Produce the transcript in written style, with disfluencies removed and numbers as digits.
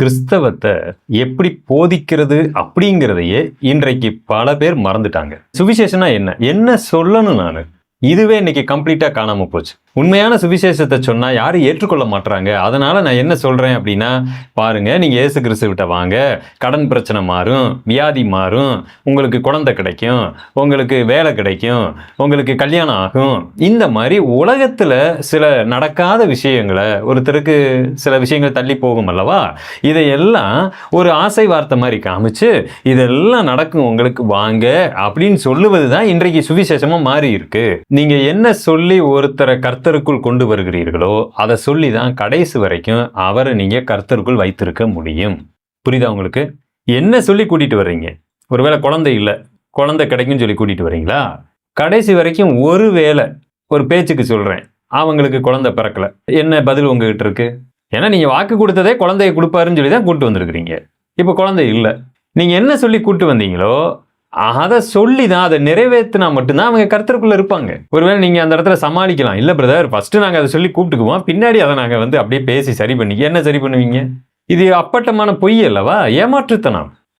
கிறிஸ்தவத்தை எப்படி போதிக்கிறது அப்படிங்கிறதையே இன்றைக்கு பல பேர் மறந்துட்டாங்க. சுவிசேஷனா என்ன சொல்லணும் நானு? இதுவே இன்னைக்கு கம்ப்ளீட்டா காணாம போச்சு. உண்மையான சுவிசேஷத்தை சொன்னா யாரும் ஏற்றுக்கொள்ள மாட்டாங்க. அதனால நான் என்ன சொல்றேன் அப்படின்னா, பாருங்க, நீங்க இயேசு கிறிஸ்துவிட்ட வாங்க, கடன் பிரச்சனை மாறும், வியாதி மாறும், உங்களுக்கு குழந்தை கிடைக்கும், உங்களுக்கு வேலை கிடைக்கும், உங்களுக்கு கல்யாணம் ஆகும். இந்த மாதிரி உலகத்துல சில நடக்காத விஷயங்களை, ஒருத்தருக்கு சில விஷயங்கள் தள்ளி போகும் அல்லவா, இதையெல்லாம் ஒரு ஆசை வார்த்தை மாதிரி காமிச்சு இதெல்லாம் நடக்கும் உங்களுக்கு வாங்க அப்படின்னு சொல்லுவதுதான் இன்றைக்கு சுவிசேஷமா மாறி இருக்கு. நீங்க என்ன சொல்லி ஒருத்தரை கர்த்தருக்குள் கொண்டு வருகிறீர்களோ அதை சொல்லி தான் கடைசி வரைக்கும் அவரை நீங்க கர்த்தருக்குள் வைத்திருக்க முடியும். புரியுதா உங்களுக்கு? என்ன சொல்லி கூட்டிட்டு வர்றீங்க? ஒருவேளை குழந்தை இல்லை, குழந்தை கிடைக்கும்னு சொல்லி கூட்டிட்டு வர்றீங்களா? கடைசி வரைக்கும் ஒருவேளை ஒரு பேச்சுக்கு சொல்றேன், அவங்களுக்கு குழந்தை பிறக்கல, என்ன பதில் உங்ககிட்ட இருக்கு? ஏன்னா நீங்க வாக்கு கொடுத்ததே குழந்தையை கொடுப்பாருன்னு சொல்லி தான் கூட்டு வந்திருக்கிறீங்க. இப்போ குழந்தை இல்லை, நீங்க என்ன சொல்லி கூட்டு வந்தீங்களோ அதை சொல்லி தான், அதை நிறைவேற்றினா மட்டும்தான் அவங்க கர்த்தருக்குள்ள இருப்பாங்க. ஒருவேளை நீங்க அந்த இடத்துல சமாளிக்கலாம், இல்லை பிரதர் ஃபர்ஸ்ட் நாங்க அதை சொல்லி கூப்பிட்டுக்குவோம், பின்னாடி அதை நாங்க அப்படியே பேசி சரி பண்ணி என்ன சரி பண்ணுவீங்க? இது அப்பட்டமான பொய் அல்லவா, ஏமாற்றுத்தனம்.